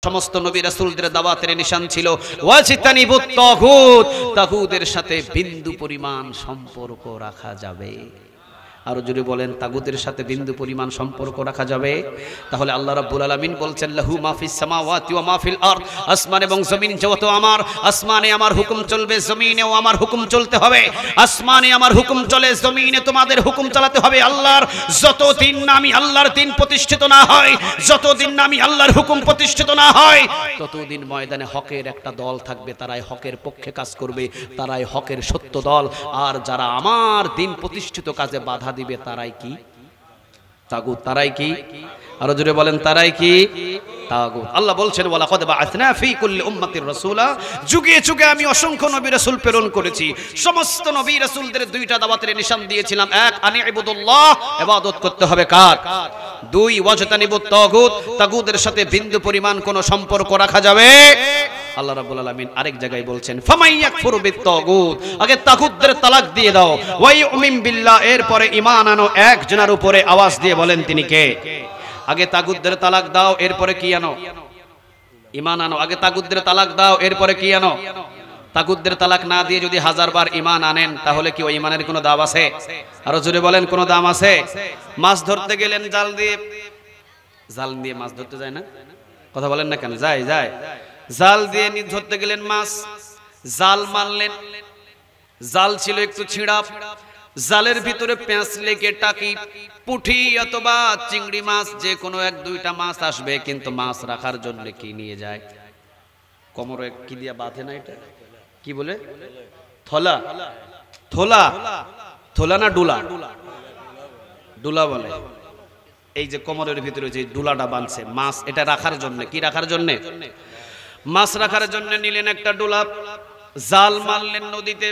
সমস্ত নবী রাসূলদের দাওয়াতের নিশান ছিল ওয়াজিতানিবুত তাগুত, তাগুতের সাথে বিন্দু পরিমাণ সম্পর্ক রাখা যাবে। আরো জোরে বলেন, তাগুতের সাথে বিন্দু পরিমাণ সম্পর্ক রাখা যাবে। তাহলে আল্লাহ রাব্বুল আলামিন বলছেন লাহু মা ফিস সামাওয়াতি ওয়া মা ফিল আরদ, আসমান এবং জমিন যত আমার, আসমানে আমার হুকুম চলবে, জমিনেও আমার হুকুম চলতে হবে। আসমানে আমার হুকুম চলে, জমিনে তোমাদের হুকুম চালাতে হবে। আল্লাহর যতদিন না আমি আল্লাহর দিন প্রতিষ্ঠিত না হয়, যতদিন না আমি আল্লাহর হুকুম প্রতিষ্ঠিত না হয়, ততদিন ময়দানে হকের একটা দল থাকবে, তারাই হকের পক্ষে কাজ করবে, তারাই হকের সত্য দল। আর যারা আমার দিন প্রতিষ্ঠিত কাজে বাধা দিবে তারাই কি? তাগুত। তারাই কি? আরো জোরে বলেন, তারাই কি? তাগুত। আল্লাহ বলছেন ওয়ালাকাদ বাআসনা ফি কুল্লি উম্মাতির রাসূলা, যুগে যুগে আমি অসংখ্য নবী রাসূল প্রেরণ করেছি। সমস্ত নবী রাসূলদের দুইটা দাওয়াতের নিশান দিয়েছিলাম। এক, আনি ইবাদুল্লাহ, ইবাদত করতে হবে কার? দুই, ওয়াজতানিবুত তাগুত, তাগুতের সাথে বিন্দু পরিমাণ কোনো সম্পর্ক রাখা যাবে। আল্লাহ রাব্বুল আলামিন আরেক জায়গায় বলছেন ফামাই ইয়াকফুরু বিত তাগুত, আগে তাগুতদের তালাক দিয়ে দাও, ওয়া ইউমিন বিল্লাহ, এরপরে ঈমান আনো একজনের উপরে। আওয়াজ দিয়ে বলেন তিনি কে? আগে তাগুতদের তালাক দাও, এরপরে কি আনো? ঈমান আনো। আগে তাগুতদের তালাক দাও, এরপরে কি আনো? তাগুতদের তালাক না দিয়ে যদি 1000 বার ঈমান আনেন, তাহলে কি ওই ঈমানের কোনো দাম আছে? আরো জোরে বলেন, কোনো দাম আছে? মাছ ধরতে গেলেন জাল দিয়ে, জাল দিয়ে মাছ ধরতে যায় না? কথা বলেন না কেন? যায় যায়। জাল দিয়ে ধরতে গেলেন মাছ, জাল মারলেন, জাল ছিল একটু ছিঁড়া, জালের ভিতরে পেঁচ লেগে টাকি, পুঁটি অথবা চিংড়ি মাছ, যে কোনো 1-2টা মাছ আসবে, কিন্তু মাছ রাখার জন্য কি নিয়ে যায়? কোমরে কি দিয়া বাঁধে না? এটা কি বলে? থলা। থলা। থলা না ডুলা? ডুলা বলে। এই যে কোমরের ভিতরে যে ডুলাটা বাঁধছে মাছ, এটা রাখার জন্য। কি রাখার জন্য? মাছ রাখার জন্য নিলেন একটা ডোলা, জাল মারলেন নদীতে,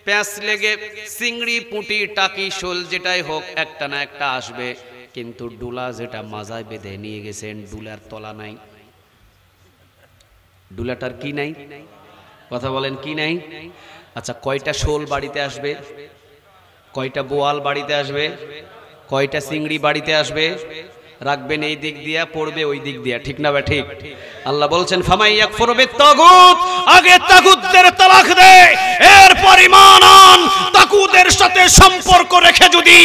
প্যাঁচ লেগে চিংড়ি, পুঁটি, টাকি, শোল যেটাই হোক একটা না একটা আসবে, কিন্তু ডোলা যেটা মাজায় বেঁধে নিয়ে গেছেন, ডুলার তলা নাই। ডুলাটার কি নাই? কথা বলেন, কি নাই? আচ্ছা, কয়টা শোল বাড়িতে আসবে? কয়টা বোয়াল বাড়িতে আসবে? কয়টা চিংড়ি বাড়িতে আসবে? রাখবেন এই দিক দিয়া, পড়বে ওই দিক দিয়া, ঠিক না? ঠিক। আল্লাহ বলছেন ফামাই ইয়াকফুরু বিত তাগুত, আগে তাগুতদের তালাক দে, এরপর ঈমান আন। তাগুতের সাথে সম্পর্ক রেখে যদি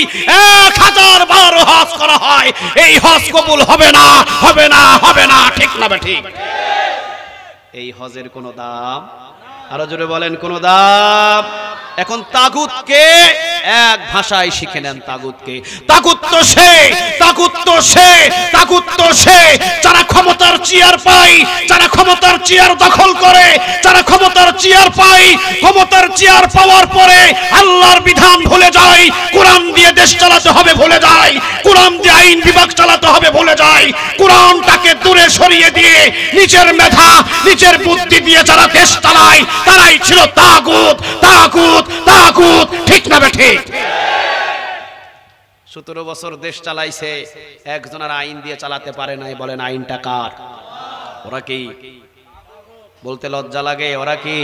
1000 বার হজ করা হয়, এই হজ কবুল হবে না, হবে না, হবে না, ঠিক না? ঠিক। এই হজের কোনো দাম? আরো জোরে বলেন, কোনো দাম? এখন তাগুতকে এক ভাষায় শিখে নেন। তাগুতকে, তাগুত তো সে, তাগুত তো সে, তাগুত তো সে যারা ক্ষমতার চেয়ার পায়, যারা ক্ষমতার চেয়ার দখল করে, যারা ক্ষমতার চেয়ার পায়, ক্ষমতার চেয়ার পাওয়ার পরে আল্লাহর বিধান ভুলে যায়, কোরআন দিয়ে দেশ চালাতে হবে ভুলে যায়, কোরআন দিয়ে আইন বিভাগ চালাতে হবে ভুলে যায়, কোরআনটাকে দূরে সরিয়ে দিয়ে নিজের মেধা, নিজের বুদ্ধি দিয়ে যারা দেশ চালায়, তারাই ছিল তাগুত, তাগুত, তাগুত, ঠিক না? ঠিক। 17 বছর দেশ চালাইছে, একজনের আইন দিয়ে চালাতে পারে নাই। বলেন আইনটা কার? ওরা কি? বলতে লজ্জা লাগে, ওরা কি?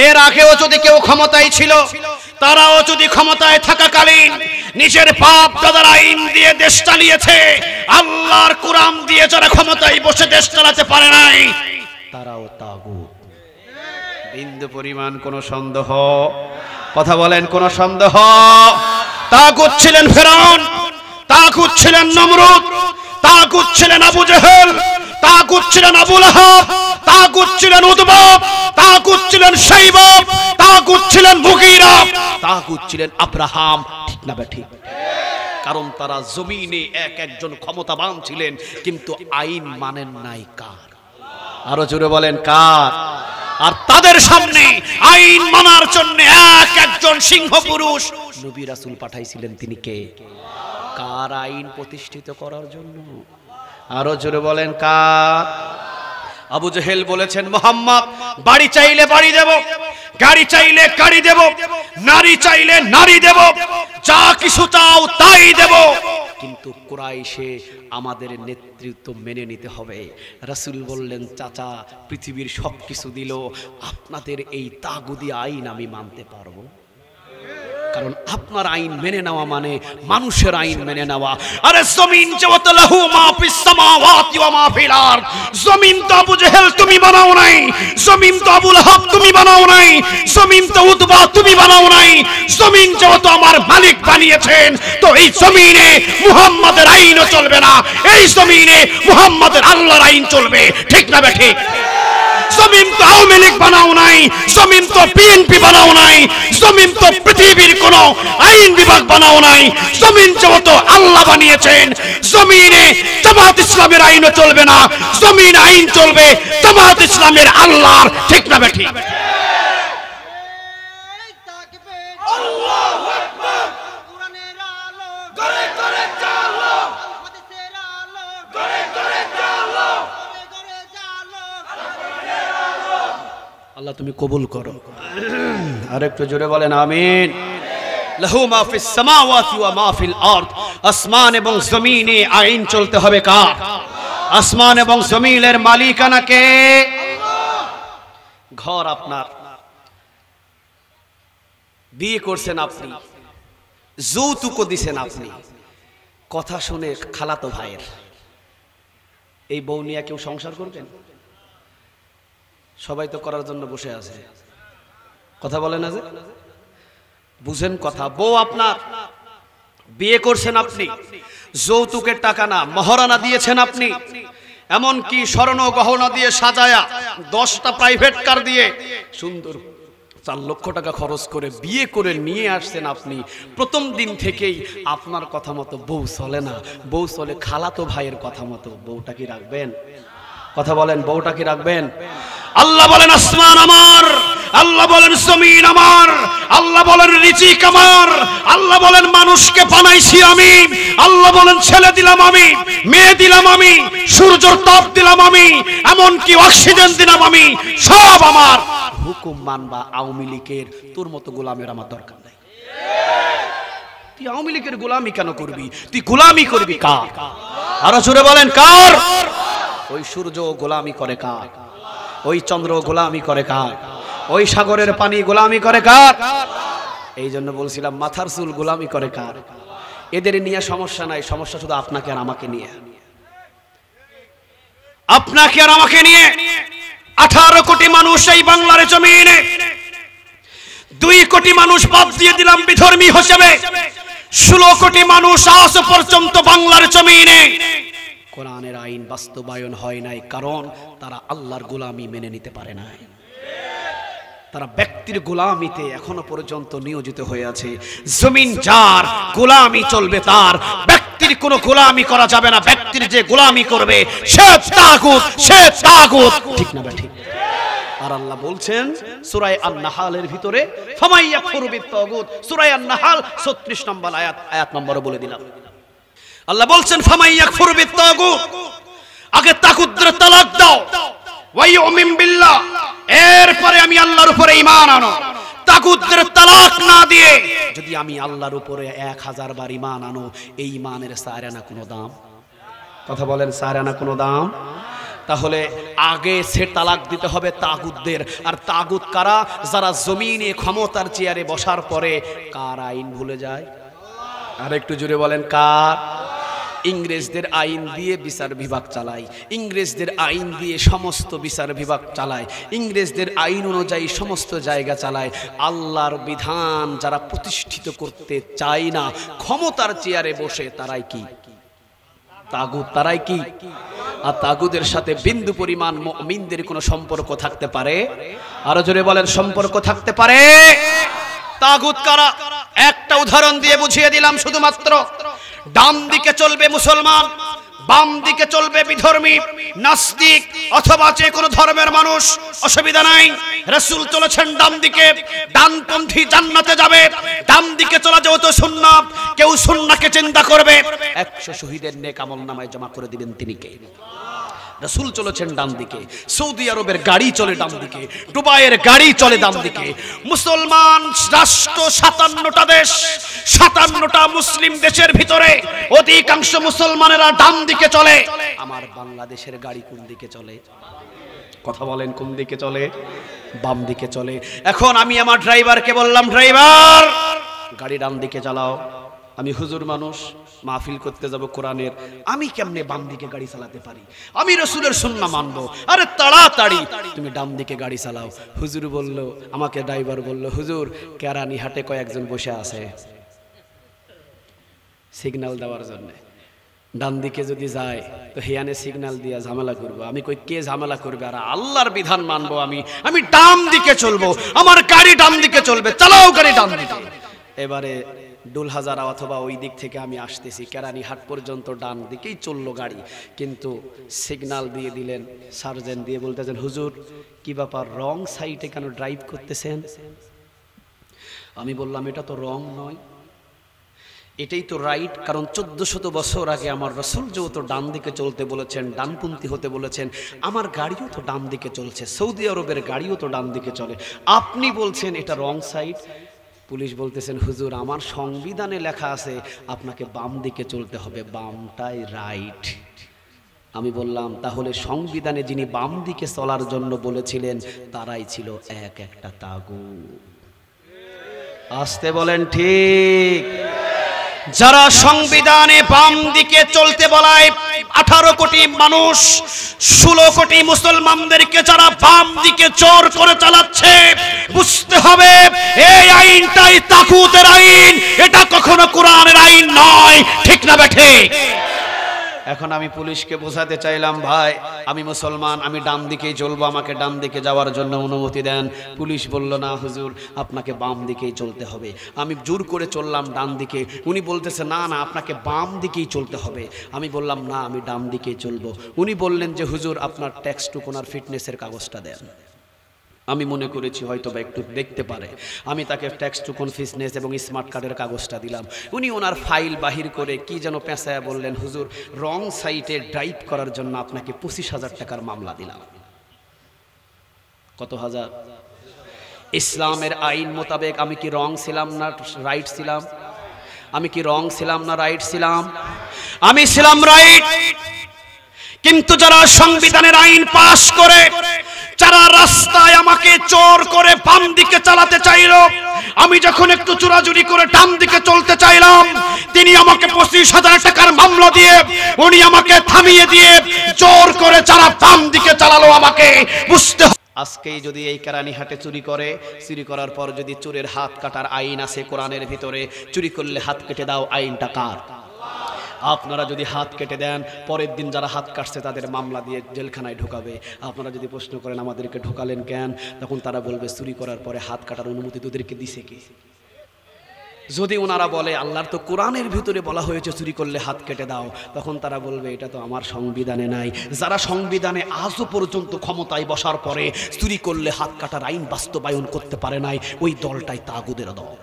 এর আগেও যদি কেউ ক্ষমতায় ছিল, তারাও যদি ক্ষমতায় থাকাকালীন নিজের বাপ দাদার আইন দিয়ে দেশ চালিয়েছে, আল্লাহর কোরআন দিয়ে যারা ক্ষমতায় বসে দেশ চালাতে পারে নাই, তারাও তাগুত। বিন্দু পরিমাণ কোনো সন্দেহ? কথা বলেন, কোনো সন্দেহ? তাগুত ছিলেন ফিরআউন, তাগুত ছিলেন নমরুদ, তাগুত ছিলেন আবু জেহেল, তাগুত ছিলেন আবু লাহাব, তাগুত ছিলেন উতবা, তাগুত ছিলেন শাইবা, তাগুত ছিলেন মুগীরা, তাগুত ছিলেন আব্রাহাম, ঠিক না? ঠিক। কারণ তারা জমিনে একজন ক্ষমতাবান ছিলেন, কিন্তু আইন মানেন নাই কার? আরো জোরে বলেন, কার? আর তাদের সামনে আইন মানার জন্য একজন সিংহ পুরুষ নবী রাসূল পাঠাইছিলেন। তিনি কে? কার আইন প্রতিষ্ঠিত করার জন্য? আরো জোরে বলেন, কার? আবু জেহেল বলেছেন মুহাম্মদ বাড়ি চাইলে বাড়ি দেব, গাড়ি চাইলে গাড়ি দেব, নারী চাইলে নারী দেব, যা কিছু চাও তাই দেব, কিন্তু কুরাইশে আমাদের নেতৃত্ব মেনে নিতে হবে। রাসূল বললেন চাচা পৃথিবীর সবকিছু দিল, আপনাদের এই তাগুদি আইন আমি মানতে পারবো? কারণ আপনার আইন মেনে নেওয়া মানে মানুষের আইন মেনে নেওয়া। আরে জমিন জগত লাহু মা ফিস সামাওয়াতি ওয়া মা ফিল আরদ, জমিন তো আবু জেহেল তুমি বানাও নাই, জমিন তো আবু লাহাব তুমি বানাও নাই, জমিন তো উতবা তুমি বানাও নাই, জমিন জগত আমার মালিক বানিয়েছেন। তো এই জমিনে মুহাম্মাদের আইনও চলবে না, এই জমিনে মুহাম্মাদের আল্লাহর আইন চলবে। ঠিক না বেঠিক? জমিন তো আওয়ামী লীগ বানাও নাই, জমিন তো বিএনপি বানাও নাই, জমিন তো পৃথিবীর কোন আইন বিভাগ বানাও নাই, জমিন যত আল্লাহ বানিয়েছেন। জমিনে জামাত ইসলামের আইনও চলবে না, জমিন আইন চলবে জামাত ইসলামের আল্লাহর। ঠিক না বেঠিক? আল্লাহ তুমি কবুল করো। আর একটু জোরে বলেন আমিন। লাহু মা ফিস সামাওয়াতি ওয়া মা ফিল আরদ, আসমান এবং জমিনে আইন চলতে হবে কার? আসমান এবং জমিনের মালিকানা কে? ঘর আপনার, বিয়ে করছেন আপনি, যৌতুকও দিছেন আপনি, কথা শুনে খালাতো ভাইয়ের, এই বউ নিয়ে কেউ সংসার করবেন? সবাই তো করার জন্য বসে আছে, কথা বলেন না যে? বুঝেন কথা। বউ আপনার, বিয়ে করছেন আপনি, যৌতুকের টাকা না মহারানা দিয়েছেন আপনি, এমনকি স্বর্ণ গহনা দিয়ে সাজায়া 10টা প্রাইভেট কার দিয়ে সুন্দর 4 লক্ষ টাকা খরচ করে বিয়ে করে নিয়ে আসছেন আপনি। প্রথম দিন থেকেই আপনার কথা মতো বউ চলে না, বউ চলে খালাতো ভাইয়ের কথা মতো। বউটা কি রাখবেন? কথা বলেন, বউটা কি রাখবেন? আল্লাহ বলেন আসমান আমার, আল্লাহ বলেন জমিন আমার, আল্লাহ বলেন রিজিক আমার, আল্লাহ বলেন মানুষকে বানাইছি আমি, আল্লাহ বলেন ছেলে দিলাম আমি, মেয়ে দিলাম আমি, সূর্যের তাপ দিলাম আমি, এমনকি অক্সিজেন দিলাম আমি, সব আমার। হুকুম মানবা আওয়ামী লীগের, তোর মতো গোলামের আমার দরকার নাই। তুই আওয়ামী লীগের গোলামি কেন করবি? তুই গোলামি করবি কার? আরো জোরে বলেন কার? ওই সূর্য গোলামি করে কার? ওই চন্দ্র গোলামি করে কার? ওই সাগরের পানি গোলামি করে কার? এই জন্য বলছিলাম মাথার চুল গোলামি করে কার? এদের নিয়ে সমস্যা নাই, সমস্যা শুধু আপনাকে আর আমাকে নিয়ে। আপনাকে আর আমাকে নিয়ে 18 কোটি মানুষ এই বাংলার জমিনে, 2 কোটি মানুষ বাদ দিয়ে দিলাম বিধর্মী হিসেবে, 16 কোটি মানুষ আজ পর্যন্ত বাংলার জমিনে কোরআনের আইন বাস্তবায়ন হয় নাই, কারণ তারা আল্লাহর গোলামি মেনে নিতে পারে নাই। তারা ব্যক্তির গোলামিতে এখনো পর্যন্ত নিয়োজিত হয়ে আছে। জমিন যার, গোলামি চলবে তার, ব্যক্তির কোনো গোলামি করা যাবে না। ব্যক্তির যে গোলামি করবে সে তাগুত, সে তাগুত। ঠিক না ঠিক? আর আল্লাহ বলছেন সূরা আন-নাহালের ভিতরে, ফামাইয়াকফুরু বিত-তাগুত, সূরা আন-নাহাল 36 নম্বর আয়াত নম্বরও বলে দিলাম। আল্লাহ বলছেন ফামাইয়াকফুরু বিত-তাগুত, আগে তাগুতদের তালাক দাও, ওয়া ইউমিন বিল্লাহ, এরপরে আমি আল্লাহর উপরে ঈমান আনো। তাগুতদের তালাক না দিয়ে যদি আমি আল্লাহর উপরে 1000 বার ঈমান আনো, এই ঈমানের 4 আনা কোনো দাম? কথা বলেন, 4 আনা কোনো দাম? তাহলে আগে সে তালাক দিতে হবে তাগুতদের। আর তাগুত কারা? যারা জমিনে ক্ষমতার চেয়ারে বসার পরে কার আইন ভুলে যায়? আর একটু জোরে বলেন কার? ইংরেজদের আইন দিয়ে বিচার বিভাগ চালায়, ইংরেজদের আইন দিয়ে সমস্ত বিচার বিভাগ চালায়, ইংরেজদের আইন অনুযায়ী সমস্ত জায়গা চালায়। আল্লাহর বিধান যারা প্রতিষ্ঠিত করতে চায় না, ক্ষমতার চেয়ারে বসে, তারাই কি তাগুত? তারাই কি? আর তাগুদের সাথে বিন্দু পরিমাণ মুমিনদের কোনো সম্পর্ক থাকতে পারে? আরো জোরে বলেন, সম্পর্ক থাকতে পারে? তাগুত কারা? একটা উদাহরণ দিয়ে বুঝিয়ে দিলাম শুধুমাত্র। ডান দিকে চলবে মুসলমান, বাম দিকে চলবে বিধর্মী, নাস্তিক অথবা যে কোনো ধর্মের মানুষ, অসুবিধা নাই। রাসূল চলেছেন ডান দিকে, ডানপন্থী জান্নাতে যাবে। ডান দিকে চলা যেহেতু সুন্নাত, কেউ সুন্নাহকে চিন্তা করবে, 100 শহীদের নেক আমলনামায় জমা করে দিবেন তিনি কে? রাসূল চলেছেন ডান দিকে। সৌদি আরবের গাড়ি চলে ডান দিকে, দুবাইয়ের গাড়ি চলে ডান দিকে। মুসলমান রাষ্ট্র 57টা দেশ, 57টা মুসলিম দেশের ভিতরে অধিকাংশ মুসলমানেরা ডান দিকে চলে। আমার বাংলাদেশের গাড়ি কোন দিকে চলে? কথা বলেন, কোন দিকে চলে? বাম দিকে চলে। এখন আমি আমার ড্রাইভারকে বললাম, ড্রাইভার গাড়ি ডান দিকে চালাও। আমি হুজুর মানুষ, মাহফিল করতে যাব কোরআনের, আমি কেমনে বাম দিকে গাড়ি চালাতে পারি? আমি রাসূলের সুন্নাহ মানবো। আরে তাড়াতাড়ি তুমি ডান দিকে গাড়ি চালাও। হুজুর বলল, আমাকে ড্রাইভার বলল, হুজুর কেরানীহাটে কয়েকজন বসে আছে সিগন্যাল দেওয়ার জন্য, ডান দিকে যদি যায় তো হিয়ানে সিগন্যাল দিয়া ঝামেলা করবো। আমি কই কে ঝামেলা করবে? আর আল্লাহর বিধান মানবো আমি ডান দিকে চলবো, আমার গাড়ি ডান দিকে চলবে, চালাও গাড়ি ডান দিকে। এবারে ডুলহাজারা অথবা ওই দিক থেকে আমি আসতেছি, কেরানীহাট পর্যন্ত ডান দিকেই চললো গাড়ি, কিন্তু সিগন্যাল দিয়ে দিলেন সার্জেন্ট, দিয়ে বলতেছেন, হুজুর কি ব্যাপার, রং সাইডে কেন ড্রাইভ করতেছেন? আমি বললাম, এটা তো রং নয়, এটাই তো রাইট, কারণ 1400 বছর আগে আমার রাসূল যেহেতু ডান দিকে চলতে বলেছেন, ডানপন্থী হতে বলেছেন, আমার গাড়িও তো ডান দিকে চলছে, সৌদি আরবের গাড়িও তো ডান দিকে চলে, আপনি বলছেন এটা রং সাইড। পুলিশ বলতেছেন, হুজুর আমার সংবিধানে লেখা আছে আপনাকে বাম দিকে চলতে হবে, বামটাই রাইট। আমি বললাম, তাহলে সংবিধানে যিনি বাম দিকে চলার জন্য বলেছিলেন তারাই ছিল একটা তাগুত। আসতে বলেন ঠিক। যারা সংবিধানে বাম দিকে চলতে বলায় 18 কোটি মানুষ, 16 কোটি মুসলমানদেরকে যারা বাম দিকে জোর করে চালাচ্ছে, বুঝতে হবে এই আইনটাই তাগুতের আইন, এটা কখনো কোরআনের আইন নয়। ঠিক না বেঠে? এখন আমি পুলিশকে বোঝাতে চাইলাম, ভাই আমি মুসলমান, আমি ডান দিকেই চলবো, আমাকে ডান দিকে যাওয়ার জন্য অনুমতি দেন। পুলিশ বলল, না হুজুর আপনাকে বাম দিকেই চলতে হবে। আমি জোর করে চললাম ডান দিকে, উনি বলতেছে, না না আপনাকে বাম দিকেই চলতে হবে। আমি বললাম, না আমি ডান দিকেই চলবো। উনি বললেন যে, হুজুর আপনার ট্যাক্স টুকন আর ফিটনেসের কাগজটা দেন। আমি মনে করেছি হয়তো বা একটু দেখতে পারে, আমি তাকে ট্যাক্স টুকন, ফিটনেস এবং স্মার্ট কার্ডের কাগজটা দিলাম। উনি ওনার ফাইল বাহির করে কি যেন পেঁচায়া বললেন, হুজুর রং সাইডে ড্রাইভ করার জন্য আপনাকে 25,000 টাকার মামলা দিলাম। কত হাজার? ইসলামের আইন মোতাবেক আমি কি রং ছিলাম না রাইট ছিলাম? আমি কি রং ছিলাম না রাইট ছিলাম? আমি ছিলাম রাইট। কিন্তু যারা সংবিধানের আইন পাশ করে, যারা রাস্তায় আমাকে জোর করে বাম দিকে চালাতে চাইলো, আমি যখন একটু চোরাচুরি করে ডান দিকে চলতে চাইলাম, তিনি আমাকে 25,000 টাকার মামলা দিয়ে উনি আমাকে থামিয়ে দিয়ে জোর করে যারা বাম দিকে চালালো, আমাকে বুঝতে হবে। আজকেই যদি এই কেরানীহাটে চুরি করে, চুরি করার পর যদি চোরের হাত কাটার আইন আছে কোরআনের ভিতরে, চুরি করলে হাত কেটে দাও, আইনটা কার? আপনারা যদি হাত কেটে দেন, পরের দিন যারা হাত কাটছে তাদের মামলা দিয়ে জেলখানায় ঢোকাবে। আপনারা যদি প্রশ্ন করেন আমাদেরকে ঢোকালেন কেন, তখন তারা বলবে চুরি করার পরে হাত কাটার অনুমতি তোদেরকে দিছে কে? যদি ওনারা বলে আল্লাহর তো কোরআনের ভিতরে বলা হয়েছে চুরি করলে হাত কেটে দাও, তখন তারা বলবে এটা তো আমার সংবিধানে নাই। যারা সংবিধানে আজও পর্যন্ত ক্ষমতায় বসার পরে চুরি করলে হাত কাটার আইন বাস্তবায়ন করতে পারে নাই, ওই দলটাই তাগুদের দল।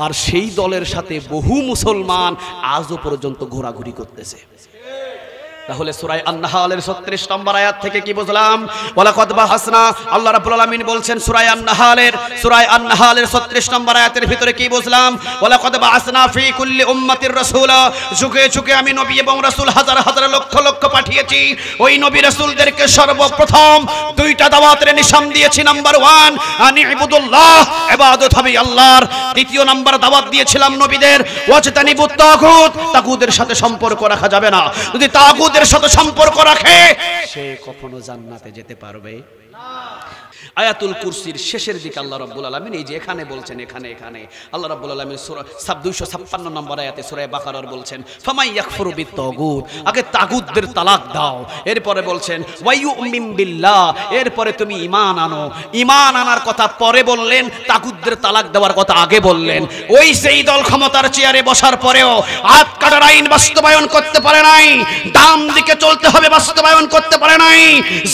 আর সেই দলের সাথে বহু মুসলমান আজও পর্যন্ত ঘোরাঘুরি করতেছে। তাহলে সূরা আন-নাহলের 36 নম্বর আয়াত থেকে কি বুঝলাম? ওয়ালাকাদ বাহাসনা, আল্লাহ রাব্বুল আলামিন বলছেন সূরা আন-নাহলের 36 নম্বর আয়াতের ভিতরে কি বুঝলাম? ওয়ালাকাদ বাহাসনা ফি কুল্লি উম্মাতির রাসূলা, যুগে যুগে আমি নবী এবং রাসূল হাজার হাজার লক্ষ লক্ষ পাঠিয়েছি। ওই নবী রাসূলদেরকে সর্বপ্রথম দুইটা দাওয়াতের নিশান দিয়েছি। নাম্বার 1 আনি ইবুদুল্লাহ, ইবাদত হবে আল্লাহর। দ্বিতীয় নাম্বার দাওয়াত দিয়েছিলাম নবীদের ওয়াজতানিবুত তাগুত, তাগুতের সাথে সম্পর্ক রাখা যাবে না। যদি তাগুত সাথে সম্পর্ক রাখে সে কখনো জান্নাতে যেতে পারবে না। আয়াতুল কুরসির শেষের দিকে আল্লাহ রাব্বুল আলামিন এই যে এখানে বলছেন, এখানে আল্লাহ রাব্বুল আলামিন সূরা 256 নম্বর আয়াতে সূরা বাকারার বলছেন ফামাই ইয়াকফুরু বিত-তাগুত, আগে তাগুতদের তালাক দাও। এরপরে বলছেন ওয়ায়ুমিন বিল্লাহ, এরপরে তুমি ঈমান আনো। ঈমান আনার কথা পরে বললেন, তাগুতদের তালাক দেওয়ার কথা আগে বললেন। ওই সেই দল ক্ষমতার চেয়ারে বসার পরেও হাত কাটার আইন বাস্তবায়ন করতে পারে নাই, ডান দিকে চলতে হবে বাস্তবায়ন করতে পারে নাই,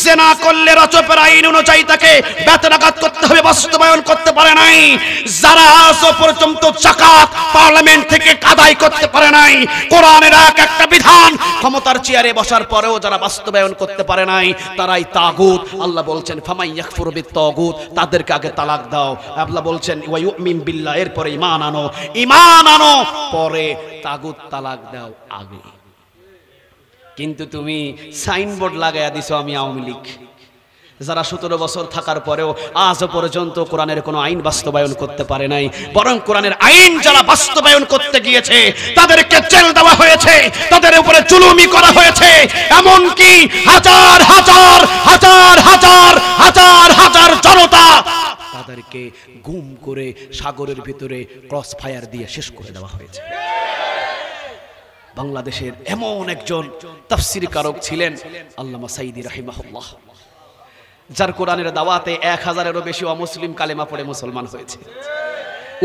জিনা করলে রাজপের আইন অনুযায়ী তাকে বেতনাঘাত করতে হবে বাস্তবায়ন করতে পারে নাই, যারা আজও পর্যন্ত যাকাত পার্লামেন্ট থেকে আদায় করতে পারে নাই, কোরআনের একটা বিধান ক্ষমতার চেয়ারে বসার পরেও যারা বাস্তবায়ন করতে পারে নাই, তারাই তাগুত। আল্লাহ বলছেন ফামাই ইয়াকফুরু বিত-তাগুত, তাদেরকে আগে তালাক দাও। আল্লাহ বলছেন ওয়ায়ুমিন বিল্লাহ, এরপরে ঈমান আনো, পরে তাগুত তালাক দাও আগে। কিন্তু তুমি সাইনবোর্ড লাগাইয়া দিছো আমি আওয়ামী লীগ, যারা 17 বছর থাকার পরেও আজ পর্যন্ত কোরআনের কোনো আইন বাস্তবায়ন করতে পারে নাই, বরং কোরআনের আইন যারা বাস্তবায়ন করতে গিয়েছে তাদেরকে জেল দেওয়া হয়েছে, তাদের উপরে জুলুমি করা হয়েছে। এমনকি হাজার হাজার হাজার হাজার হাজার হাজার জনতা তাদেরকে গুম করে সাগরের ভিতরে ক্রস ফায়ার দিয়ে শেষ করে দেওয়া হয়েছে। বাংলাদেশের এমন একজন তাফসীর কারক ছিলেন আল্লামা সাঈদী রাহিমাহুল্লাহ, যার কোরআনের দাওয়াতে 1000-এরও বেশি অমুসলিম কালেমা পড়ে মুসলমান হয়েছে।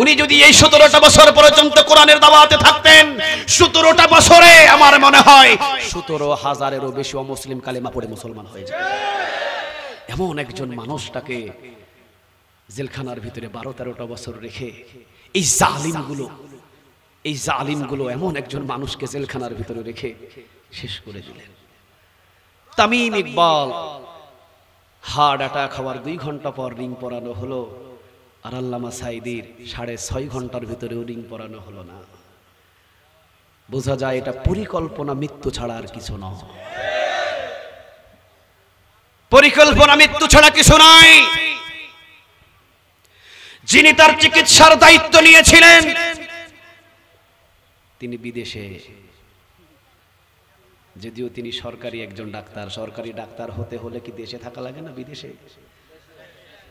উনি যদি এই 17টা বছর পর্যন্ত কোরআনের দাওয়াতে থাকতেন, 17টা বছরে আমার মনে হয় 17,000-এরও বেশি অমুসলিম কালেমা পড়ে মুসলমান হয়ে যায়। এমন একজন মানুষটাকে জেলখানার ভিতরে 12-13টা বছর রেখে এই জালিমগুলো এমন একজন মানুষকে জেলখানার ভিতরে রেখে শেষ করে দিলেন। তামিম ইকবাল হার্ট অ্যাটাক হওয়ার 2 ঘন্টা পর রিং পরানো হলো, আর আল্লামা সাঈদীর 6.5 ঘন্টার ভিতরেও রিং পরানো হলো না। বোঝা যায় এটা পরিকল্পনা মৃত্যু ছাড়া আর কিছু নয়। পরিকল্পনা মৃত্যু ছাড়া কিছু নয়। যিনি তার চিকিৎসার দায়িত্ব নিয়েছিলেন তিনি বিদেশে, যদিও তিনি সরকারি একজন ডাক্তার, সরকারি ডাক্তার হতে হলে কি দেশে থাকা লাগে না বিদেশে?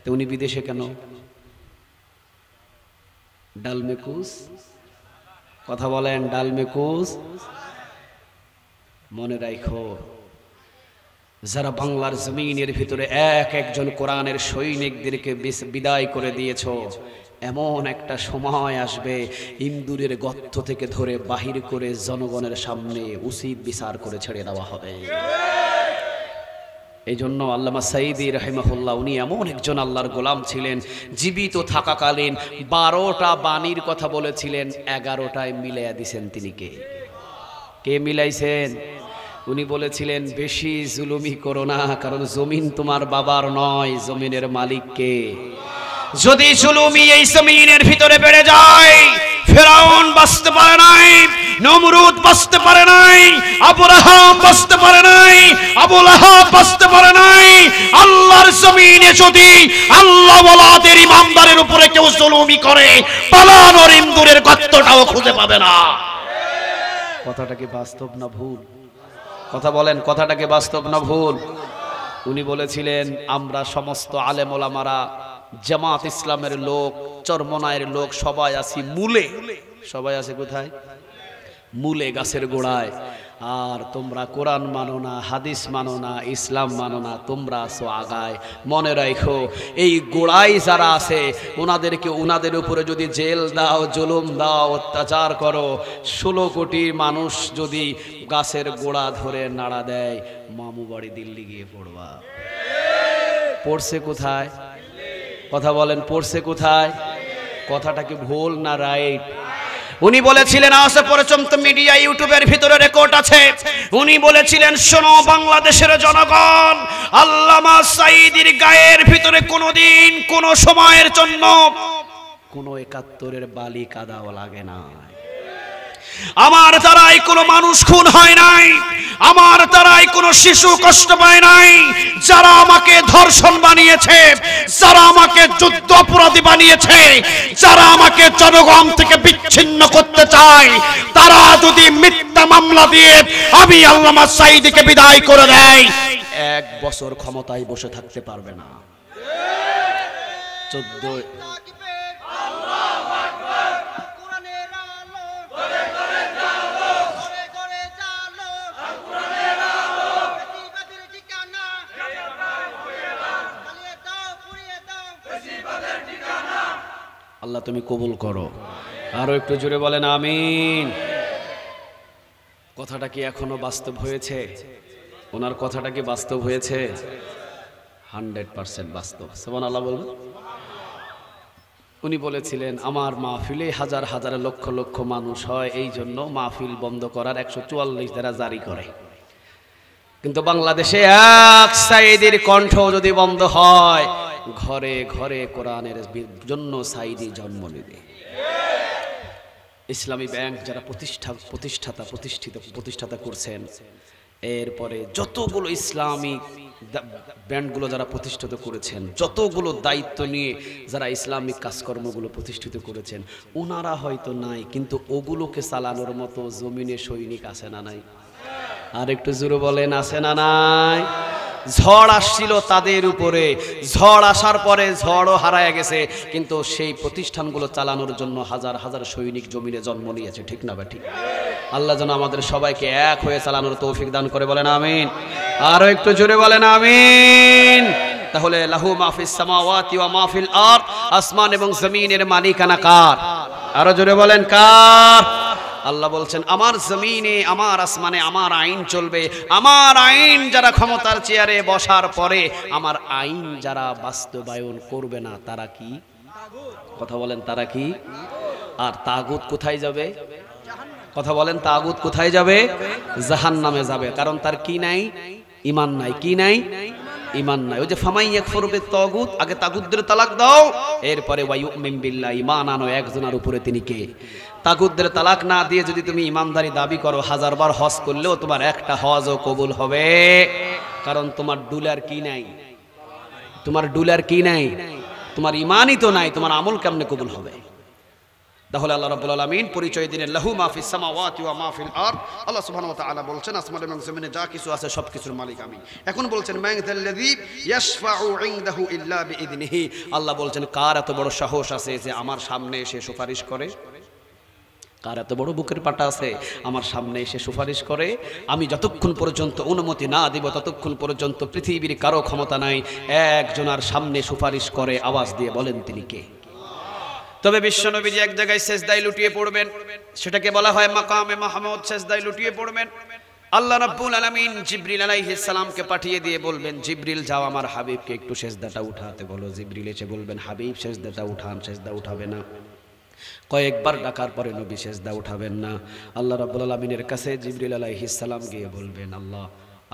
তো উনি বিদেশে কেন? ডালমেকুস, কথা বলেন, ডালমেকুস। মনে রাখো, যারা বাংলার জমিনের ভিতরে একজন কোরআনের সৈনিকদেরকে বিদায় করে দিয়েছ, এমন একটা সময় আসবে ইন্দুরের গর্ত থেকে ধরে বাহির করে জনগণের সামনে উচিত বিচার করে ছেড়ে দেওয়া হবে। এই জন্য আল্লামা সাঈদী রাহিমাহুল্লাহ উনি এমন একজন আল্লাহর গোলাম ছিলেন, জীবিত থাকাকালীন 12টা বাণীর কথা বলেছিলেন, 11টায় মিলাইয়া দিছেন। তিনি কে মিলাইছেন? উনি বলেছিলেন বেশি জুলুমি করো না, কারণ জমিন তোমার বাবার নয়, জমিনের মালিক কে? যদি জুলুমি এই জমিনের ভিতরে বেড়ে যায়, ফেরাউন বাঁচতে পারে নাই, নমরুদ বাঁচতে পারে নাই, আবরাহাম বাঁচতে পারে নাই, আবু লাহাব বাঁচতে পারে নাই। আল্লাহর জমিনে যদি আল্লাহ ওয়ালাদের ইমানদারের উপরে কেউ জুলুমি করে, পালানোর ইন্দুরের গর্তটাও খুঁজে পাবে না। কথাটা কি বাস্তব না ভুল? কথা বলেন, কথাটা কি বাস্তব না ভুল? উনি বলেছিলেন আমরা সমস্ত আলেম ওলামারা, জামাত ইসলামের লোক, চরমনায়ের লোক সবাই আছি মূলে। সবাই আছে কোথায়? মূলে, গাছের গোড়ায়। আর তোমরা কোরআন মানো না, হাদিস মানো না, ইসলাম মানো না, তোমরা আছো আগায়। মনে রাখো, এই গোড়ায় যারা আছে ওনাদের উপরে যদি জেল দাও, জুলুম দাও, অত্যাচার করো, 16 কোটি মানুষ যদি গাছের গোড়া ধরে নাড়া দেয়, মামু বাড়ি দিল্লি গিয়ে পড়বা। পড়ছে কোথায়? কথা বলেন, পড়ছে কোথায়? কথাটা কি ভুল না রাইট? উনি বলেছিলেন, আসে পর্যন্ত মিডিয়া ইউটিউবের ভিতরে রেকর্ড আছে, উনি বলেছিলেন শোনো বাংলাদেশের জনগণ, আল্লামা সাঈদীর গায়ের ভিতরে কোনোদিন কোন সময়ের জন্য কোনো 71-এর বালি কাদাও লাগে না। আমার দ্বারাই কোনো মানুষ খুন হয় নাই, আমার দ্বারাই কোনো শিশু কষ্ট পায় নাই। যারা আমাকে ধর্ষণ বানিয়েছে, যারা আমাকে যুদ্ধ অপরাধী বানিয়েছে, যারা আমাকে জনগণ থেকে বিচ্ছিন্ন করতে চায়, তারা যদি মিথ্যা মামলা দিয়ে আমি আল্লামা সাঈদীকে বিদায় করে দেয়, 1 বছর ক্ষমতায় বসে থাকতে পারবে না। 14 আল্লাহ তুমি কবুল করো। আরো একটু জোরে বলেন আমিন। কথাটা কি এখনো বাস্তব হয়েছে? ওনার কথাটা কি বাস্তব হয়েছে? 100% বাস্তব। সুবহানাল্লাহ বলুন। উনি বলেছিলেন আমার মাহফিলে হাজার হাজার লক্ষ লক্ষ মানুষ হয়, এই জন্য মাহফিল বন্ধ করার 144 ধারা জারি করে। কিন্তু বাংলাদেশে এক সাঈদীর কণ্ঠ যদি বন্ধ হয়, ঘরে ঘরে কোরআনের জন্য সাঈদী জন্ম নেবে। ইসলামী ব্যাংক যারা প্রতিষ্ঠাতা করছেন, এরপরে যতগুলো ইসলামিক ব্যান্ডগুলো যারা প্রতিষ্ঠিত করেছেন, যতগুলো দায়িত্ব নিয়ে যারা ইসলামিক কাজকর্মগুলো প্রতিষ্ঠিত করেছেন, ওনারা হয়তো নাই, কিন্তু ওগুলোকে চালানোর মতো জমিনে সৈনিক আছে না নাই? আর একটু জোরে বলেন, আছে না নাই? ঝড় আসছিল তাদের উপরে, ঝড় আসার পরে ঝড়ও হারায় গেছে, কিন্তু সেই প্রতিষ্ঠানগুলো চালানোর জন্য হাজার হাজার সৈনিক জমিনে জন্ম নিয়েছে, ঠিক না ঠিক? আল্লাহ যেন আমাদের সবাইকে এক হয়ে চালানোর তৌফিক দান করে, বলেন আমিন। আরো একটু জোরে বলেন আমিন। তাহলে লাহু মাফিস সামাওয়াতি ওয়া মাফিল আরদ, আসমান এবং জমিনের মালিকানা কার? আরো জোরে বলেন কার? আল্লাহ বলছেন আমার জমিনে, আমার আসমানে আমার আইন চলবে। আমার আইন যারা ক্ষমতার চেয়ারে বসার পরে আমার আইন যারা বাস্তবায়ন করবে না তারা কি? কথা বলেন, তারা কি? আর তাগুত কোথায় যাবে? কথা বলেন, তাগুত কোথায় যাবে? জাহান্নামে যাবে। কারণ তার কি নাই? ঈমান নাই। কি নাই? ঈমান নাই। ওই যে ফামাই ইয়াকফুরু বিত-তাগুত, আগে তাগুতদের তালাক দাও, এরপরে ওয়া ইউমিন বিল্লাহ, ঈমান আনো একজনের উপরে, তিনি কে? তাগুতদের তালাক না দিয়ে যদি তুমি ঈমানদারি দাবি করো, হাজারবার হজ করলেও তোমার একটা হজও কবুল হবে। কারণ তোমার ডুলার কি নাই? তোমার ডুলার কি নাই? তোমার ঈমানই তো নাই, তোমার আমল কেমনে কবুল হবে? তাহলে আল্লাহ রাব্বুল আলামিন পরিচয় দিলেন লাহু মা ফিস সামাওয়াতি ওয়া মা ফিল আরদ। আল্লাহ সুবহানাহু ওয়া তাআলা বলছেন আসমান এবং জমিনে যা কিছু আছে সব কিছুর মালিক আমি। এখন বলছেন মান যাল্লাযী ইয়াশফাউ ইনদাহু ইল্লা বিইذনিহি। আল্লাহ বলছেন কার এত বড় সাহস আছে যে আমার সামনে এসে সুপারিশ করে? কার এত বড় বুকের পাটা আছে আমার সামনে এসে সুপারিশ করে? আমি যতক্ষণ পর্যন্ত অনুমতি না দিব ততক্ষণ পর্যন্ত পৃথিবীর কারো ক্ষমতা নাই একজনের সামনে সুপারিশ করে। আওয়াজ দিয়ে বলেন তিনি কে? তবে বিশ্বনবীজি এক জায়গায় সেজদায় লুটিয়ে পড়বেন, সেটাকে বলা হয় মাকামে মাহমুদ। সেজদায় লুটিয়ে পড়বেন, আল্লাহ রাব্বুল আলামিন জিবরিল আলাইহিস সালামকে পাঠিয়ে দিয়ে বলবেন জিবরিল যাও আমার হাবিবকে একটু সেজদাটা উঠাতে বলো। জিবরিল এসে বলবেন হাবিব সেজদাটা উঠান। সেজদা উঠাবে না। কয়েকবার ডাকার পরে নবী সেজদা উঠাবেন না। আল্লাহ রাব্বুল আলামিনের কাছে জিবরিল আলাইহিস সালাম গিয়ে বলবেন আল্লাহ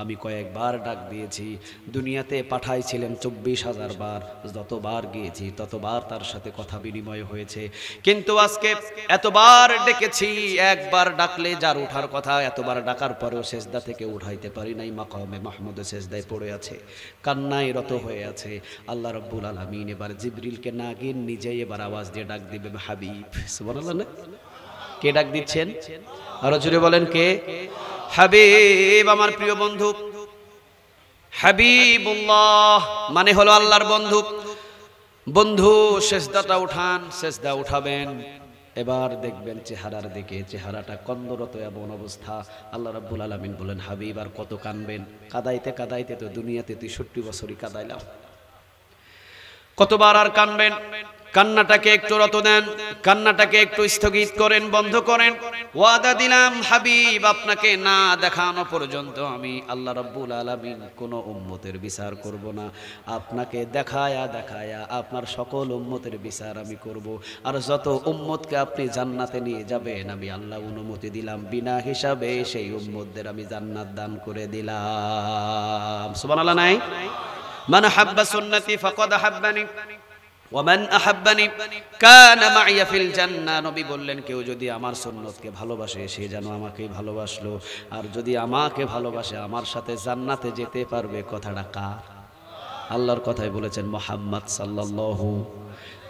আমি কয়েকবার ডাক দিয়েছি, দুনিয়াতে পাঠাইছিলেন 24,000 বার, যতবার গিয়েছি ততবার তার সাথে কথা বিনিময় হয়েছে, কিন্তু আজকে এতবার ডেকেছি, একবার ডাকলে যার উঠার কথা এতবার ডাকার পরেও সেজদা থেকে উঠাইতে পারি নাই। মাকামে মাহমুদে সেজদায় পড়ে আছে, কান্নায় রত হয়ে আছে। আল্লাহ রাব্বুল আলামিন এবার জিবরিলকে না গিয়ে নিজেই এবার আওয়াজ দিয়ে ডাক দিবে হাবিব। সুবহানাল্লাহ। না কে ডাক দিচ্ছেন? আরো জোরে বলেন কে? হাবিব, আমার প্রিয় বন্ধু। হাবিবুল্লাহ মানে হলো আল্লাহর বন্ধু। বন্ধু সেজদাটা উঠান। সেজদা উঠাবেন, এবার দেখবেন চেহারার দিকে, চেহারাটা কন্দরত এমন অবস্থা। আল্লাহ রাব্বুল আলামিন বলেন হাবিব আর কত কাঁদবেন? কাঁদাইতে কাঁদাইতে তো দুনিয়াতে 63 বছরই কাঁদাইলাম, কতবার আর কাঁদবেন? কান্নাটাকে একটু রত দেন, কান্নাটাকে একটু স্থগিত করেন, বন্ধ করেন। ওয়াদা দিলাম হাবিব আপনাকে না দেখানো পর্যন্ত আমি আল্লাহ রাব্বুল আলামিন কোনো উম্মতের বিচার করব না। আপনাকে দেখায়া দেখায়া আপনার সকল উম্মতের বিচার আমি করব। আর যত উম্মতকে আপনি জান্নাতে নিয়ে যাবেন আমি আল্লাহ অনুমতি দিলাম, বিনা হিসাবে সেই উম্মতদের আমি জান্নাত দান করে দিলাম। সুবহানাল্লাহ। নাই মান হাব্বা সুন্নতি ফাকাদ হাব্বানি ওয়ামান আহাব্বানি কানা মাইয়া ফিল জান্নাহ। নবী বললেন কেউ যদি আমার সুন্নতকে ভালোবাসে সে যেন আমাকেই ভালোবাসলো, আর যদি আমাকে ভালোবাসে আমার সাথে জান্নাতে যেতে পারবে। কথাটা কার? আল্লাহর কথাই বলেছেন মুহাম্মদ সাল্লাল্লাহু।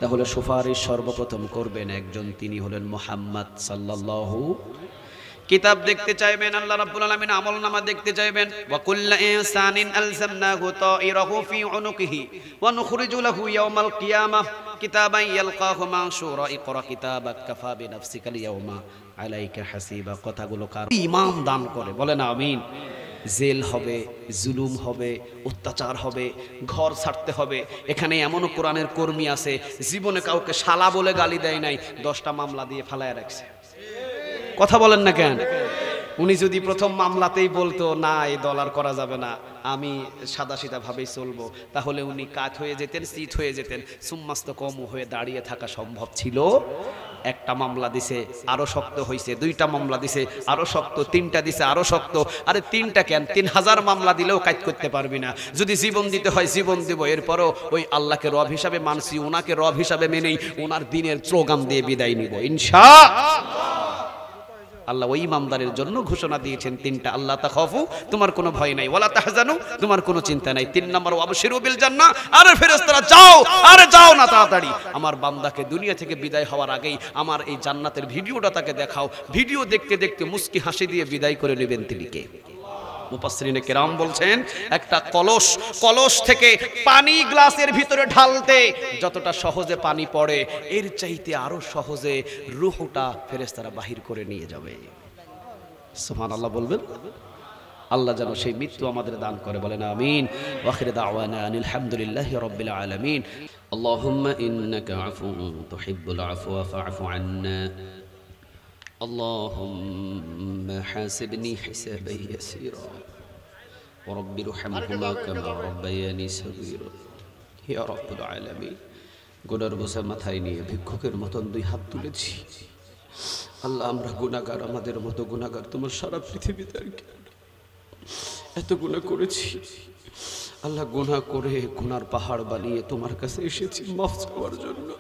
তাহলে সুপারিশ সর্বপ্রথম করবেন একজন, তিনি হলেন মুহাম্মদ সাল্লাল্লাহু। কিতাব দেখতে চাইবেন, আল্লাহ রাব্বুল আলামিন আমলনামা দেখতে চাইবেন। ওয়া কুল্লু ইনসানিন আলজামনাহু তাইরাহু ফি উনুকিহি ওয়া নুখরিজু লাহু ইয়াওমাল কিয়ামাহ কিতাবান ইয়ালকাহু মানশুরা ইকরা কিতাবাক কাফা বিনাফসিকা ইয়াওমা আলাইকা হাসিবা। কথাগুলো কার? ইমাম দান করে, বলেন আমিন। জেল হবে, জুলুম হবে, অত্যাচার হবে, ঘর ছাড়তে হবে। এখানে এমনও কোরআনের কর্মী আছে জীবনে কাউকে শালা বলে গালি দেয় নাই, 10টা মামলা দিয়ে ফালায় রাখছে। কথা বলেন না কেন? উনি যদি প্রথম মামলাতেই বলতো না এই দল আর করা যাবে না, আমি সাদাসিধা ভাবেই চলবো, তাহলে উনি কাত হয়ে যেতেন, চিত হয়ে যেতেন, সুম্মাস্ত কম হয়ে দাঁড়িয়ে থাকা সম্ভব ছিল। একটা মামলা দিছে আরো শক্ত হয়েছে, 2টা মামলা দিছে আরো শক্ত, 3টা দিছে আরো শক্ত। আরে 3টা কেন, 3000 মামলা দিলেও কাজ করতে পারবি না। যদি জীবন দিতে হয় জীবন দিব, এরপরও ওই আল্লাহকে রব হিসাবে মানছি, ওনাকে রব হিসাবে মেনেই ওনার দিনের স্লোগান দিয়ে বিদায় নিব ইনশাআল্লাহ। আল্লাহ ওই ইমানদারের জন্য ঘোষণা দিয়েছেন তিনটা, আল্লাহ তাখাফু, তোমার কোনো ভয় নাই, ওয়ালা তাহজানু, তোমার কোনো চিন্তা নাই। 3 নম্বর ওয়াবশিরু বিল জান্নাহ, আরে ফেরেশতারা যাও, আরে যাও না তাড়াতাড়ি, আমার বান্দাকে দুনিয়া থেকে বিদায় হওয়ার আগেই আমার এই জান্নাতের ভিডিওটা তাকে দেখাও। ভিডিও দেখতে দেখতে মুস্কি হাসি দিয়ে বিদায় করে নেবেন তিনি কে? মুফাসসিরিনে কেরাম বলছেন একটা কলস থেকে পানি গ্লাসের ভিতরে ঢালতে যতটা সহজে পানি পড়ে, এর চাইতে আরো সহজে রূহটা ফেরেশতারা বাহির করে নিয়ে যাবে। সুবহানাল্লাহ বলবেন। আল্লাহ যেন সেই মৃত্যু আমাদের দান করে, বলেন আমিন। ওয়া আখিরু দাওয়ানা আনিল হামদুলিল্লাহি রাব্বিল আলামিন। আল্লাহুম্মা ইন্নাকা আফুউন তুহিব্বুল আফওয়া ফা'ফু আন্না। اللهم حاسبني حسابا يسيرا ورب ارحمهما كما ربياني صغيرا يا رب العالمين। গুনার বোঝা মাথায় নিয়ে ভিক্ষুকের মতন 2 হাত তুলেছি। আল্লাহ আমরা গুনাহগার, আমাদের মতো গুনাহগার তোমার সারা পৃথিবীতে আর কি এত গুনাহ করেছি। আল্লাহ গুনাহ করে গুনার পাহাড় বানিয়ে তোমার কাছে এসেছি মাফ চাওয়ার জন্য।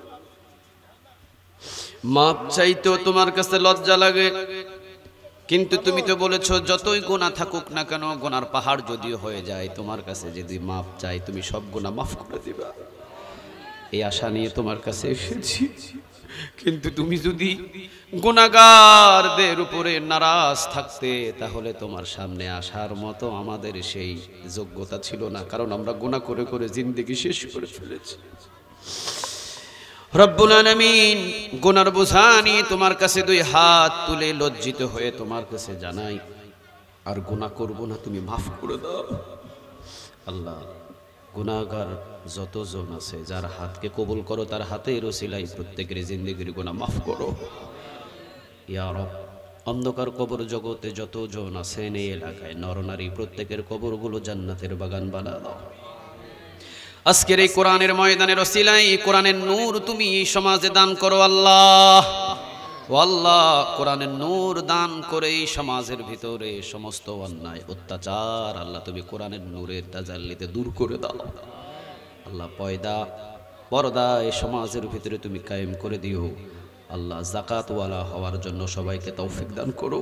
মাপ চাইতেও তোমার কাছে লজ্জা লাগে, কিন্তু তুমি তো বলেছো যতই গুনাহ থাকুক না কেন, গুনার পাহাড় যদিও হয়ে যায়, তোমার কাছে যদি মাপ চাই তুমি সব গুনাহ মাফ করে দিবা। এই আশা নিয়ে তোমার কাছে এসেছি। কিন্তু তুমি যদি গুনাহগারদের উপরে নারাজ থাকতে, তাহলে তোমার সামনে আসার মতো আমাদের সেই যোগ্যতা ছিল না, কারণ আমরা গুনাহ করে করে জিন্দেগি শেষ করে ফেলেছি। রব্বুল আলামিন, গুনার বোঝা নিয়ে তোমার কাছে 2 হাত তুলে লজ্জিত হয়ে তোমার কাছে জানাই, আর গুনাহ করব না, তুমি মাফ করে দাও। আল্লাহ, গুনাহগার যতজন আছে যার হাতকে কবুল করো, তার হাতের ওসিলায় প্রত্যেকের জিন্দেগির গুনাহ মাফ করো ইয়া রব। অন্ধকার কবর জগতে যতজন আছেন এই এলাকায় নরনারী, প্রত্যেকের কবরগুলো জান্নাতের বাগান বানাও দাও। আজকের এই কোরআনের ময়দানের ওসিলায় কোরআনের নূর তুমি এই সমাজে দান করো আল্লাহ। ও আল্লাহ, কোরআনের নূর দান করে এই সমাজের ভিতরে সমস্ত অন্যায় অত্যাচার আল্লাহ তুমি কোরআনের নূরের তাজাল্লিতে দূর করে দাও আল্লাহ। পর্দা এই সমাজের ভিতরে তুমি কায়েম করে দিও আল্লাহ। যাকাতওয়ালা হওয়ার জন্য সবাইকে তৌফিক দান করো,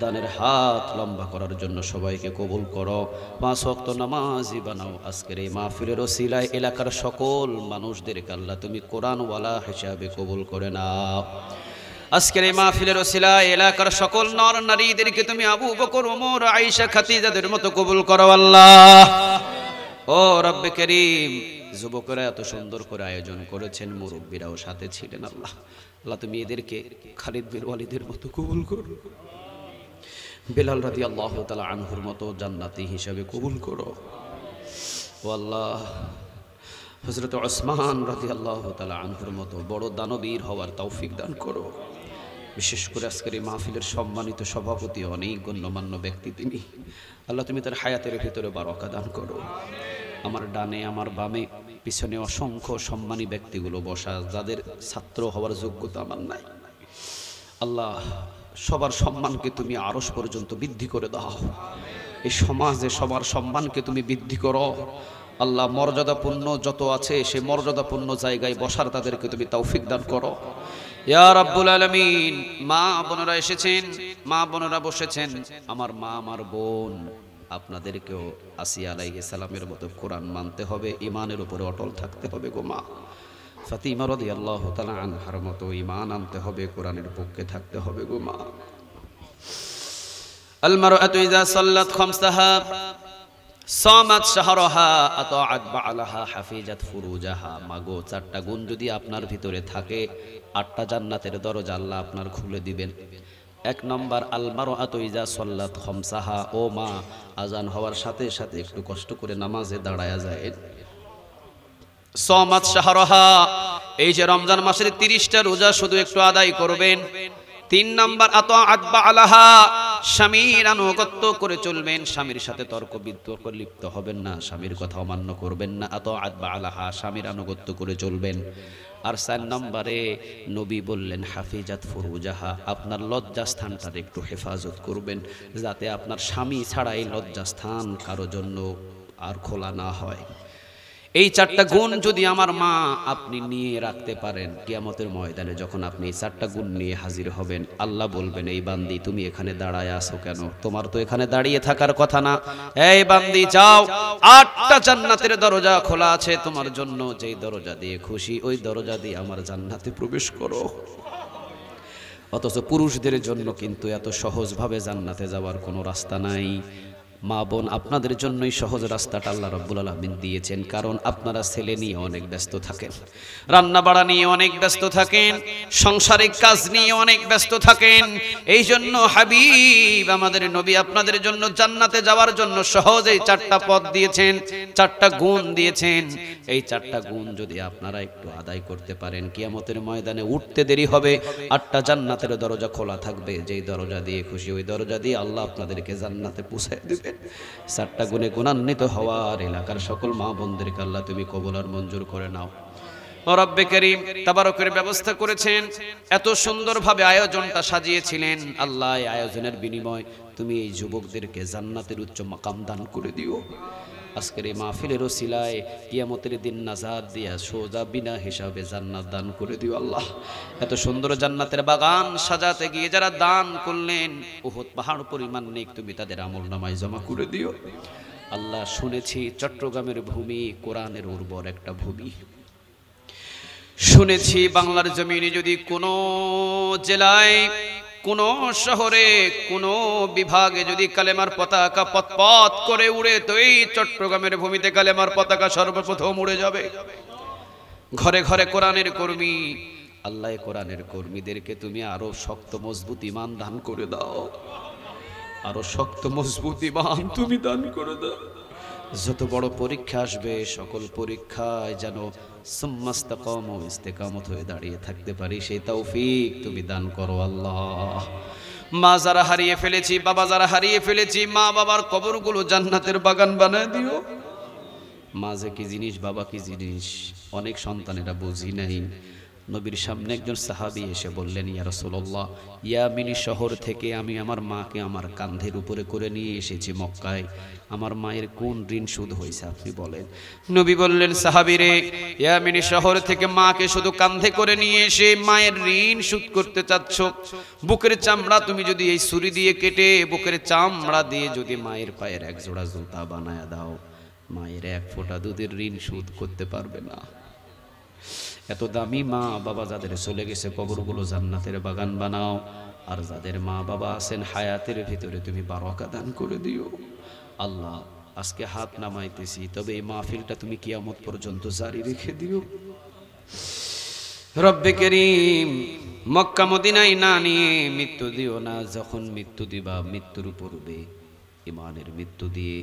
দানের হাত লম্বা করার জন্য সবাইকে কবুল করো, 5 ওয়াক্ত নামাজি বানাও। আজকের এই মাহফিলের ওসিলায় এলাকার সকল মানুষদেরকে আল্লাহ তুমি কোরআনওয়ালা হিসাবে কবুল করে নাও। আজকের এই মাহফিলের ওসিলায় এলাকার সকল নর নারীদেরকে তুমি আবু বকর, ওমর, আয়েশা, খাদিজাদের মতো কবুল করো আল্লাহ। ও রব্বে করিম, যুবকরা এত সুন্দর করে আয়োজন করেছেন, মুরব্বীরাও সাথে ছিলেন আল্লাহ। আল্লাহ তুমি এদেরকে খালিদ বিন ওয়ালিদের মতো কবুল করো, বেলাল রাদিয়াল্লাহু তাআলা আনহুর মতো জান্নাতি হিসাবে কবুল করো। ও আল্লাহ, হযরত ওসমান রাদিয়াল্লাহু তাআলা আনহুর মতো বড় দানবীর হওয়ার তৌফিক দান করো। বিশেষ করে আজকের এই মাহফিলের সম্মানিত সভাপতি, অনেক গণ্যমান্য ব্যক্তি তিনি, আল্লাহ তুমি তার হায়াতের ভিতরে বারাকা দান করো। আমার ডানে আমার বামে পিছনে অসংখ্য সম্মানী ব্যক্তিগুলো বসা, যাদের ছাত্র হওয়ার যোগ্যতা আমার নাই আল্লাহ, সবার সম্মানকে তুমি আরশ পর্যন্ত বৃদ্ধি করে দাও। এই সমাজে সবার সম্মানকে তুমি বৃদ্ধি করো আল্লাহ। মর্যাদাপূর্ণ যত আছে সে মর্যাদাপূর্ণ জায়গায় বসার তাদেরকে তুমি তৌফিক দান করো ইয়া রাব্বুল আলামিন। মা বোনেরা এসেছেন, মা বোনেরা বসেছেন, আমার মা আমার বোন, আপনাদেরকেও আসিয়া আলাইহিস সালামের মতো কোরআন মানতে হবে, ঈমানের উপরে অটল থাকতে হবে গো মা। ফাতিমা রাদিয়াল্লাহু তাআলা আনহার মতো ঈমান আনতে হবে, কোরআনের পক্ষে থাকতে হবে গো মা। আল মারআতু ইযা সাল্লাত খামসাহা সামাত শাহরাহা আতাআত বা'লাহা হাফিজাত ফুরুজাহা। মাগো, 4টা গুণ যদি আপনার ভিতরে থাকে, 8টা জান্নাতের দরজা আল্লাহ আপনার খুলে দিবেন। 1 নম্বর, আল মারআতু ইযা সাল্লাত খামসাহা, ও মা, আজান হওয়ার সাথে সাথে একটু কষ্ট করে নামাজে দাঁড়ায়া যায়। সামাত শাহরাহা, এই যে রমজান মাসের 30টা রোজা শুধু একটু আদায় করবেন। 3 নম্বর, আতাআত বা'লাহা, স্বামীর আনুগত্য করে চলবেন, স্বামীর সাথে তর্ক বিতর্ক লিপ্ত হবেন না, স্বামীর কথা অমান্য করবেন না। আতাআত বা'লাহা, স্বামীর আনুগত্য করে চলবেন। আর 4 নম্বরে নবী বললেন হাফিজাত ফুরুজাহা, আপনার লজ্জাস্থানটার একটু হেফাজত করবেন, যাতে আপনার স্বামী ছাড়া এই লজ্জাস্থান কারো জন্য আর খোলা না হয়। এই 4টা গুণ যদি আমার মা আপনি নিয়ে রাখতে পারেন, কিয়ামতের ময়দানে যখন আপনি এই 4টা গুণ নিয়ে হাজির হবেন, আল্লাহ বলবেন, এই বান্দি তুমি এখানে দাঁড়ায় আছো কেন? তোমার তো এখানে দাঁড়িয়ে থাকার কথা না। এই বান্দি যাও, 8টা জান্নাতের দরজা খোলা আছে তোমার জন্য, যেই দরজা দিয়ে খুশি ওই দরজা দিয়ে আমার জান্নাতে প্রবেশ করো। অথচ পুরুষদের জন্য কিন্তু এত সহজভাবে জান্নাতে যাওয়ার কোনো রাস্তা নাই। মা বোন, আপনাদের জন্যই সহজ রাস্তাটা আল্লাহ রাব্বুল আলামিন দিয়েছেন, কারণ আপনারা ছেলে নিয়ে অনেক ব্যস্ত থাকেন, রান্না বাড়া নিয়ে অনেক ব্যস্ত থাকেন, সাংসারিক কাজ নিয়ে অনেক ব্যস্ত থাকেন। এই জন্য হাবিব আমাদের নবী আপনাদের জন্য জান্নাতে যাওয়ার জন্য সহজ এই 4টা পথ দিয়েছেন, 4টা গুণ দিয়েছেন। এই 4টা গুণ যদি আপনারা একটু আদায় করতে পারেন, কিয়ামতের ময়দানে উঠতে দেরি হবে, 8টা জান্নাতের দরজা খোলা থাকবে, যেই দরজা দিয়ে খুশি ওই দরজা দিয়ে আল্লাহ আপনাদেরকে জান্নাতে পৌঁছায় দেবে। 4টা গুণে গুণান্বিত হওয়ার এলাকার সকল মা বোনদেরকে আল্লাহ তুমি কবুল আর মঞ্জুর করে নাও। রব্বে করিম তাবারকের ব্যবস্থা করেছেন, এত সুন্দরভাবে আয়োজনটা সাজিয়েছিলেন আল্লাহ। এই আয়োজনের বিনিময় তুমি এই যুবকদেরকে জান্নাতের উচ্চ মাকাম দান করে দিও। আজকের এই মাহফিলের ওসিলায় কিয়ামতের দিন নাজাত দিয়া সোজা বিনা হিসাবে জান্নাত দান করে দিও আল্লাহ। এত সুন্দর জান্নাতের বাগান সাজাতে গিয়ে যারা দান করলেন, উহুদ পাহাড় পরিমাণ নেক তুমি তাদের আমলনামায় জমা করে দিও আল্লাহ। শুনেছি চট্টগ্রামের ভূমি কোরআনের উর্বর একটা ভূমি, শুনেছি বাংলার জমিনে যদি কোনো জেলায়, কোনো শহরে, কোনো বিভাগে যদি কালেমার পতাকা পথ করে উড়ে, তো এই চট্টগ্রামের ভূমিতে কালেমার পতাকা সর্বপ্রথম উড়ে যাবে। ঘরে ঘরে কোরআনের কর্মী, আল্লাহ কোরআনের কর্মীদেরকে তুমি আরো শক্ত মজবুত ঈমান দান করে দাও, আরো শক্ত মজবুত ঈমান তুমি দান করে দাও। যত বড় পরীক্ষা আসবে সকল পরীক্ষায় যেন সুম্মাস্তাকামু ইস্তেকামত হয়ে দাঁড়িয়ে থাকতে পারি, সেই তৌফিক তুমি দান করো আল্লাহ। মা যারা হারিয়ে ফেলেছি, বাবা যারা হারিয়ে ফেলেছি, মা বাবার কবরগুলো জান্নাতের বাগান বানায় দিও। মা যে কি জিনিস, বাবা কি জিনিস, অনেক সন্তানেরা বুঝি নাই। নবীর সামনে একজন সাহাবী এসে বললেন, ইয়া রাসূলুল্লাহ, ইয়ামিনী শহর থেকে আমি আমার মাকে আমার কাঁধের উপরে করে নিয়ে এসেছি মক্কায়, আমার মায়ের কোন ঋণ শোধ হয়েছে আপনি বলেন। নবী বললেন, সাহাবী রে, ইয়ামিনী শহর থেকে মাকে শুধু কাঁধে করে নিয়ে এসে মায়ের ঋণ শোধ করতে চাচ্ছ? বুকের চামড়া তুমি যদি এই ছুরি দিয়ে কেটে বুকের চামড়া দিয়ে যদি মায়ের পায়ের এক জোড়া জুতা বানায় দাও, মায়ের এক ফোঁটা দুধের ঋণ শোধ করতে পারবে না। এত দামি মা বাবা যাদের চলে গেছে, কবরগুলো জান্নাতের বাগান বানাও। আর যাদের মা বাবা আছেন হায়াতের ভিতরে তুমি বারাকা দান করে দিও আল্লাহ। আজকে হাত নামাইতেছি, তবে এই মাহফিলটা তুমি কিয়ামত পর্যন্ত জারি রেখে দিও রব্বে করিম। মক্কা মদিনায় না নিয়ে মৃত্যু দিও না। যখন মৃত্যু দিবা, মৃত্যুর পূর্বে ইমানের মৃত্যু দিয়ে,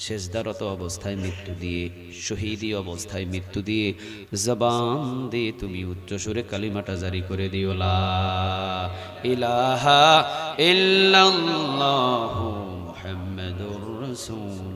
সেজদারত অবস্থায় মৃত্যু দিয়ে, শহীদি অবস্থায় মৃত্যু দিয়ে, জবান দিয়ে তুমি উচ্চ সুরে কালিমাটা জারি করে দিও, লা ইলাহা ইল্লাল্লাহু মুহাম্মাদুর রাসূল।